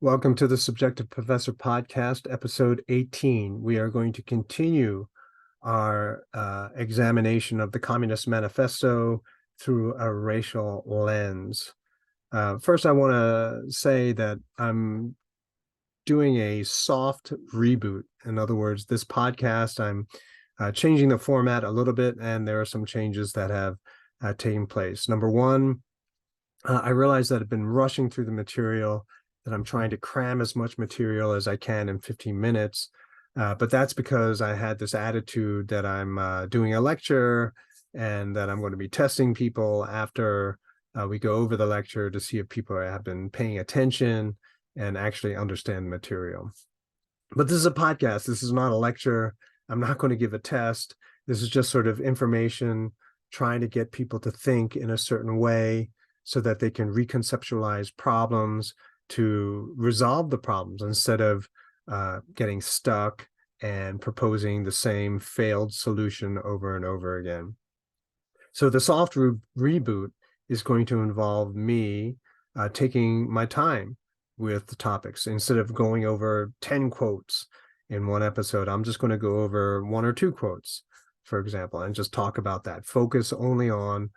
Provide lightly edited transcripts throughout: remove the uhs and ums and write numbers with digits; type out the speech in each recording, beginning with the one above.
Welcome to the Subjective Professor Podcast, episode 18. We are going to continue our examination of the Communist Manifesto through a racial lens. First, I want to say that I'm doing a soft reboot. In other words, this podcast, I'm changing the format a little bit, and there are some changes that have taken place. Number one, I realized that I've been rushing through the material, that I'm trying to cram as much material as I can in 15 minutes. But that's because I had this attitude that I'm doing a lecture and that I'm going to be testing people after we go over the lecture to see if people have been paying attention and actually understand the material. But this is a podcast. This is not a lecture. I'm not going to give a test. This is just sort of information, trying to get people to think in a certain way so that they can reconceptualize problems, to resolve the problems instead of getting stuck and proposing the same failed solution over and over again. So the soft reboot is going to involve me taking my time with the topics. Instead of going over 10 quotes in one episode, I'm just going to go over one or two quotes, for example, and just talk about that. Focus only on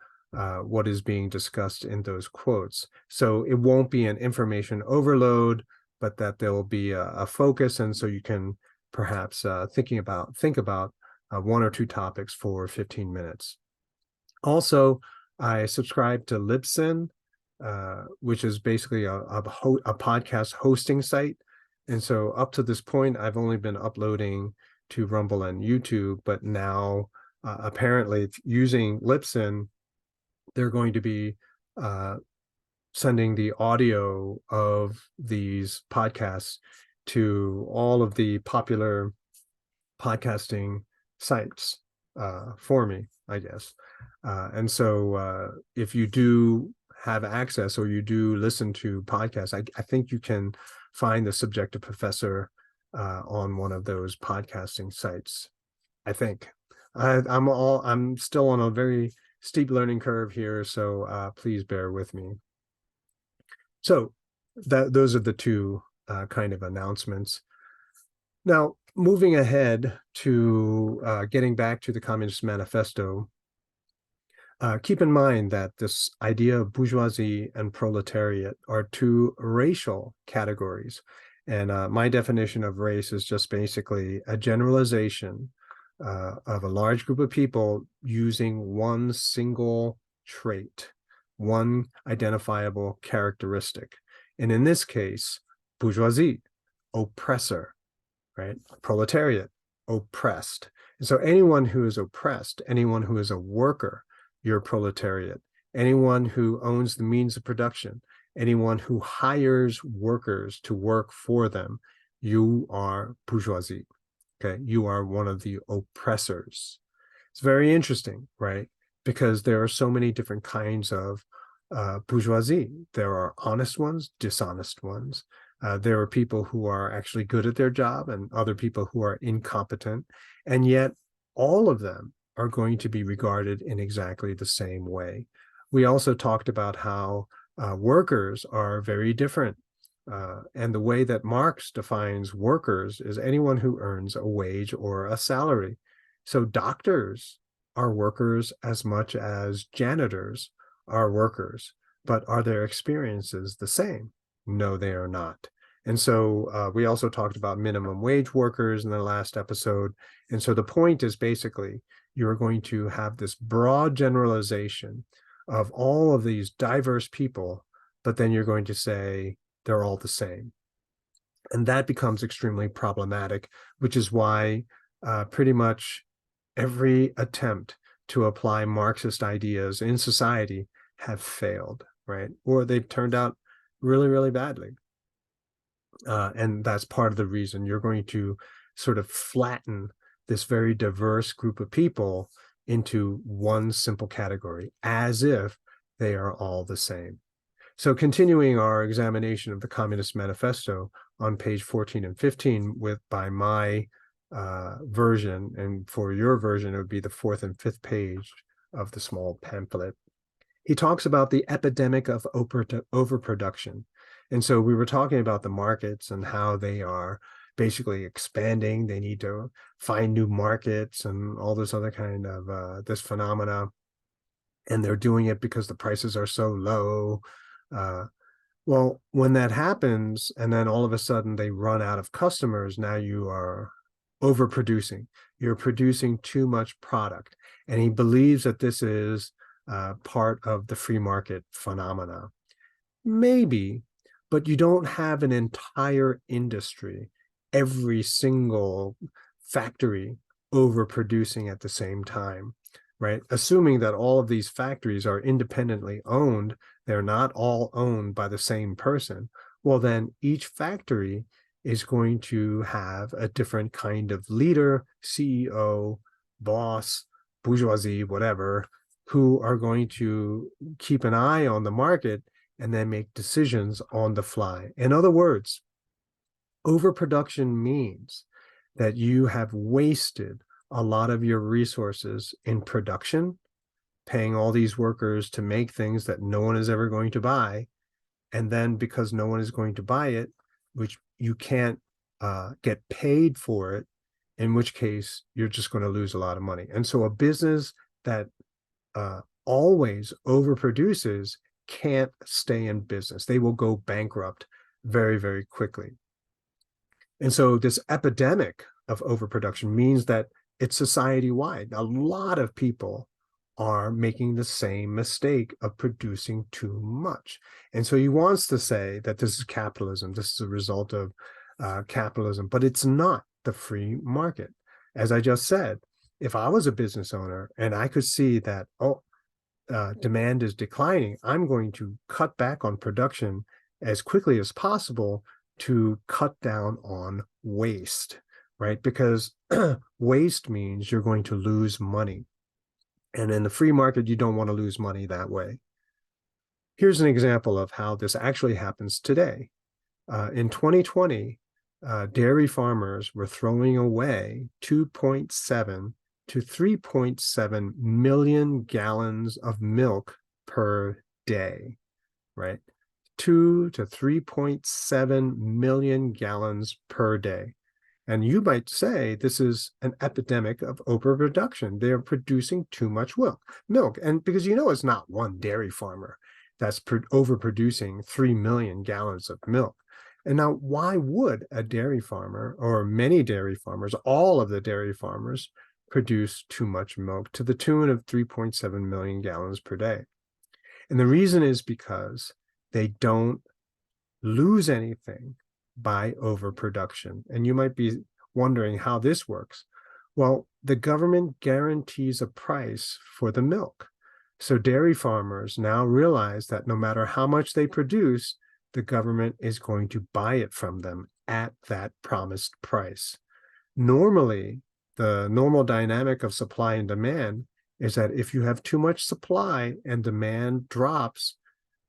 what is being discussed in those quotes. So it won't be an information overload, but that there will be a focus. And so you can perhaps think about one or two topics for 15 minutes. Also, I subscribe to Libsyn, which is basically a podcast hosting site. And so up to this point, I've only been uploading to Rumble and YouTube, but now apparently using Libsyn, they're going to be sending the audio of these podcasts to all of the popular podcasting sites for me, I guess. And so if you do have access or you do listen to podcasts, I think you can find the Subjective Professor on one of those podcasting sites. I think I'm still on a very steep learning curve here, so please bear with me. So those are the two kind of announcements. Now, moving ahead to getting back to the Communist Manifesto, keep in mind that this idea of bourgeoisie and proletariat are two racial categories. And my definition of race is just basically a generalization of a large group of people using one single trait, one identifiable characteristic. And in this case, bourgeoisie, oppressor, right? Proletariat, oppressed. And so anyone who is oppressed, anyone who is a worker, you're proletariat. Anyone who owns the means of production, anyone who hires workers to work for them, you are bourgeoisie. Okay, you are one of the oppressors. It's very interesting, right? Because there are so many different kinds of bourgeoisie. There are honest ones, dishonest ones. There are people who are actually good at their job and other people who are incompetent. And yet all of them are going to be regarded in exactly the same way. We also talked about how workers are very different. And the way that Marx defines workers is anyone who earns a wage or a salary. So doctors are workers as much as janitors are workers, but are their experiences the same? No, they are not. And so we also talked about minimum wage workers in the last episode. And so the point is basically you're going to have this broad generalization of all of these diverse people, but then you're going to say, they're all the same. And that becomes extremely problematic, which is why pretty much every attempt to apply Marxist ideas in society have failed, right? Or they've turned out really, really badly. And that's part of the reason you're going to sort of flatten this very diverse group of people into one simple category, as if they are all the same. So continuing our examination of the Communist Manifesto on page 14 and 15 by my version, and for your version, it would be the 4th and 5th page of the small pamphlet. He talks about the epidemic of overproduction. And so we were talking about the markets and how they are basically expanding. They need to find new markets and all this other kind of this phenomena. And they're doing it because the prices are so low. Well, when that happens, and then all of a sudden they run out of customers, now you are overproducing. You're producing too much product. And he believes that this is part of the free market phenomena. Maybe, but you don't have an entire industry, every single factory overproducing at the same time, right? Assuming that all of these factories are independently owned, they're not all owned by the same person. Well, then each factory is going to have a different kind of leader, CEO, boss, bourgeoisie, whatever, who are going to keep an eye on the market and then make decisions on the fly. In other words, overproduction means that you have wasted a lot of your resources in production, paying all these workers to make things that no one is ever going to buy. And then because no one is going to buy it, which you can't get paid for it, in which case you're just going to lose a lot of money. And so a business that always overproduces can't stay in business. They will go bankrupt very, very quickly. And so this epidemic of overproduction means that it's society-wide. A lot of people are making the same mistake of producing too much. And so he wants to say that this is capitalism. This is a result of capitalism, but it's not the free market. As I just said, if I was a business owner and I could see that, demand is declining, I'm going to cut back on production as quickly as possible to cut down on waste, right? Because waste means you're going to lose money. And in the free market, you don't want to lose money that way. Here's an example of how this actually happens today. In 2020, dairy farmers were throwing away 2.7 to 3.7 million gallons of milk per day, right? 2 to 3.7 million gallons per day. And you might say this is an epidemic of overproduction. They're producing too much milk. And because it's not one dairy farmer that's overproducing 3 million gallons of milk. And now, why would a dairy farmer or many dairy farmers, all of the dairy farmers, produce too much milk to the tune of 3.7 million gallons per day? And the reason is because they don't lose anything by overproduction. And you might be wondering how this works. Well, the government guarantees a price for the milk. So dairy farmers now realize that no matter how much they produce, the government is going to buy it from them at that promised price. Normally, the normal dynamic of supply and demand is that if you have too much supply and demand drops,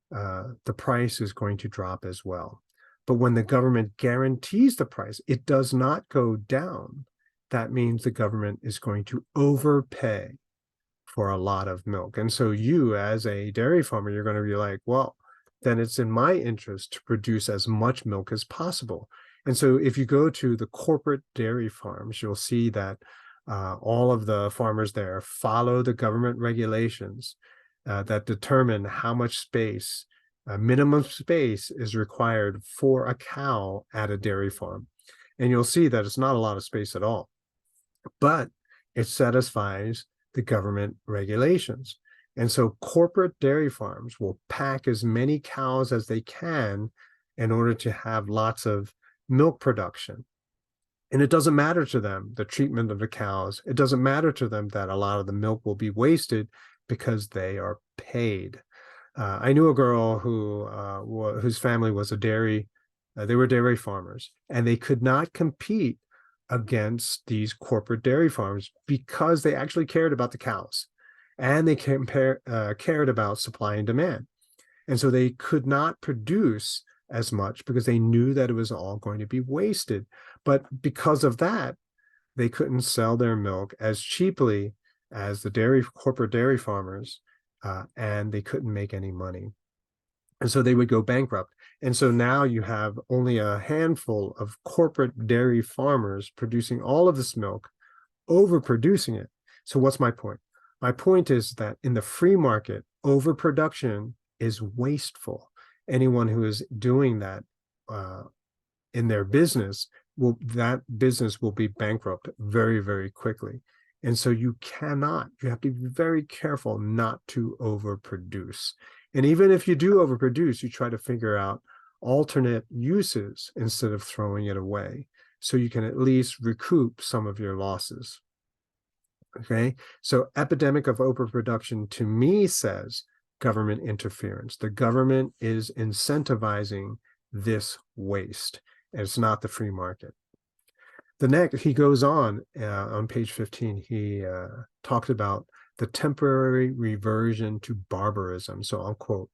the price is going to drop as well. But when the government guarantees the price, it does not go down. That means the government is going to overpay for a lot of milk. And so you, as a dairy farmer, you're going to be like, well, then it's in my interest to produce as much milk as possible. And so if you go to the corporate dairy farms, you'll see that all of the farmers there follow the government regulations that determine how much space, minimum space, is required for a cow at a dairy farm. And you'll see that it's not a lot of space at all, but it satisfies the government regulations. And so corporate dairy farms will pack as many cows as they can in order to have lots of milk production. And it doesn't matter to them, the treatment of the cows. It doesn't matter to them that a lot of the milk will be wasted because they are paid. I knew a girl whose family was a dairy, they were dairy farmers, and they could not compete against these corporate dairy farms because they actually cared about the cows and they cared about supply and demand. And so they could not produce as much because they knew that it was all going to be wasted. But because of that, they couldn't sell their milk as cheaply as the corporate dairy farmers, and they couldn't make any money. And so they would go bankrupt. And so now you have only a handful of corporate dairy farmers producing all of this milk, overproducing it. So what's my point? My point is that in the free market, overproduction is wasteful. Anyone who is doing that in their business, that business will be bankrupt very, very quickly. And so you have to be very careful not to overproduce. And even if you do overproduce, you try to figure out alternate uses instead of throwing it away, so you can at least recoup some of your losses. Okay, so epidemic of overproduction to me says government interference. The government is incentivizing this waste, and it's not the free market. The next, he goes on page 15, he talked about the temporary reversion to barbarism. So I'll quote,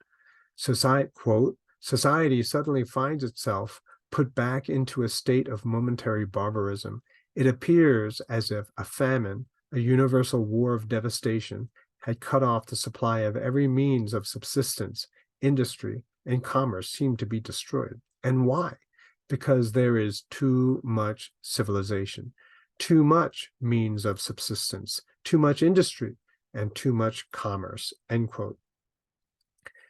society suddenly finds itself put back into a state of momentary barbarism. It appears as if a famine, a universal war of devastation, had cut off the supply of every means of subsistence. Industry and commerce seemed to be destroyed. And why? Because there is too much civilization, too much means of subsistence, too much industry, and too much commerce, end quote.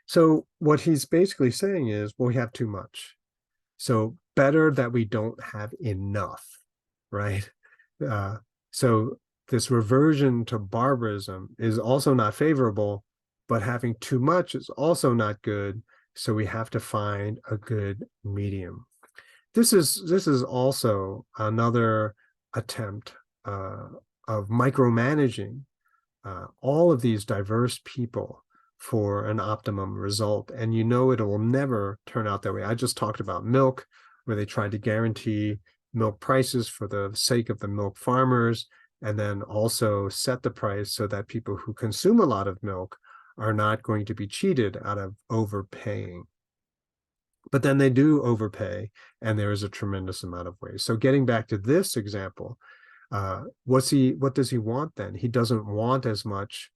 So what he's basically saying is, well, we have too much. So better that we don't have enough, right? So this reversion to barbarism is also not favorable, but having too much is also not good. So we have to find a good medium. This is also another attempt of micromanaging all of these diverse people for an optimum result. And you know it will never turn out that way. I just talked about milk, where they tried to guarantee milk prices for the sake of the milk farmers, and then also set the price so that people who consume a lot of milk are not going to be cheated out of overpaying. But then they do overpay, and there is a tremendous amount of waste. So getting back to this example, what does he want then? He doesn't want as much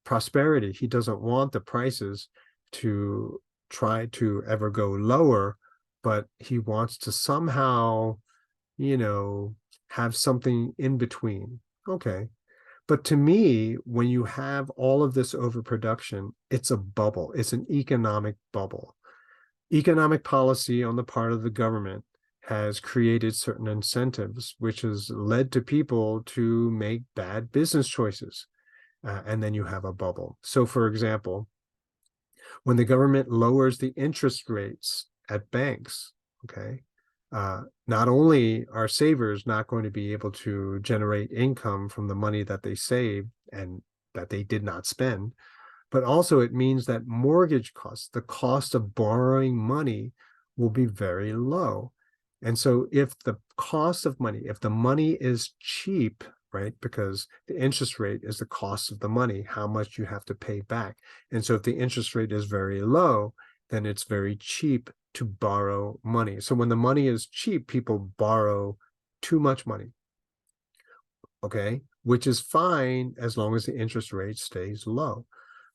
prosperity. He doesn't want the prices to try to ever go lower, but he wants to somehow, have something in between. Okay. But to me, when you have all of this overproduction, it's a bubble. It's an economic bubble. Economic policy on the part of the government has created certain incentives, which has led to people to make bad business choices. And then you have a bubble. So, for example, when the government lowers the interest rates at banks, okay, not only are savers not going to be able to generate income from the money that they saved and that they did not spend, but also it means that mortgage costs, the cost of borrowing money, will be very low. And so if the cost of money, if the money is cheap, right, because the interest rate is the cost of the money, how much you have to pay back. And so if the interest rate is very low, then it's very cheap to borrow money. So when the money is cheap, people borrow too much money, okay, which is fine as long as the interest rate stays low.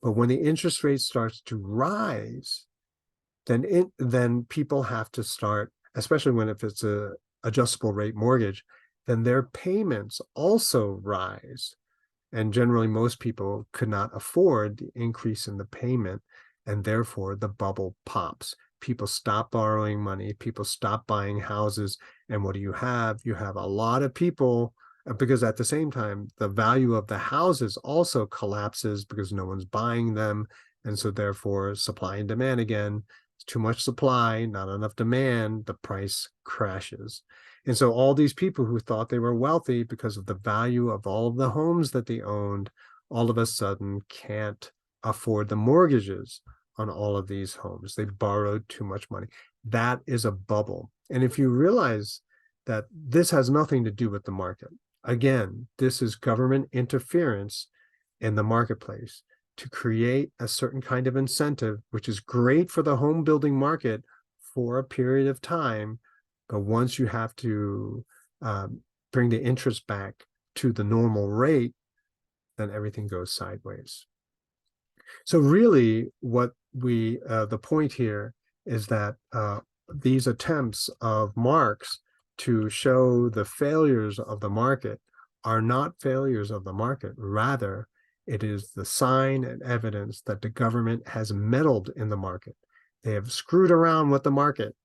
But when the interest rate starts to rise, then people have to start, especially if it's a adjustable rate mortgage, then their payments also rise. And generally, most people could not afford the increase in the payment, and therefore the bubble pops. People stop borrowing money, people stop buying houses, and what do you have? You have a lot of people, because at the same time, the value of the houses also collapses because no one's buying them, and so therefore supply and demand again. Too much supply, not enough demand, the price crashes. And so all these people who thought they were wealthy because of the value of all of the homes that they owned, all of a sudden can't afford the mortgages on all of these homes. They borrowed too much money. That is a bubble. And if you realize that this has nothing to do with the market, again, this is government interference in the marketplace to create a certain kind of incentive, which is great for the home building market for a period of time. But once you have to bring the interest back to the normal rate, then everything goes sideways. So really what the point here is that these attempts of Marx to show the failures of the market are not failures of the market. Rather, it is the sign and evidence that the government has meddled in the market. They have screwed around with the market,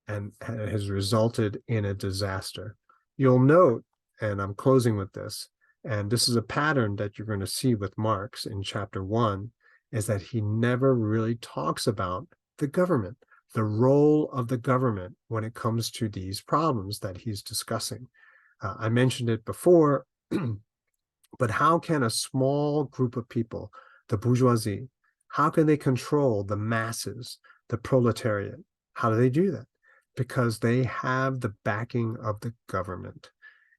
and it has resulted in a disaster. You'll note, and I'm closing with this, and this is a pattern that you're going to see with Marx in chapter 1, is that he never really talks about the government, the role of the government when it comes to these problems that he's discussing. I mentioned it before, but how can a small group of people, the bourgeoisie, how can they control the masses, the proletariat? How do they do that? Because they have the backing of the government.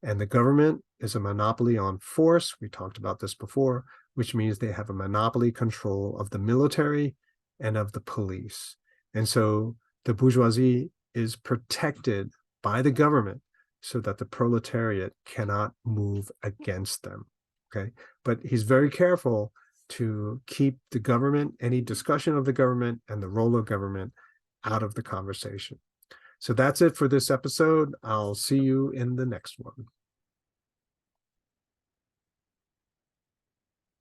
And the government is a monopoly on force. We talked about this before, which means they have a monopoly control of the military and of the police. And so the bourgeoisie is protected by the government so that the proletariat cannot move against them. Okay, but he's very careful to keep the government, any discussion of the government and the role of government, out of the conversation. So that's it for this episode. I'll see you in the next one.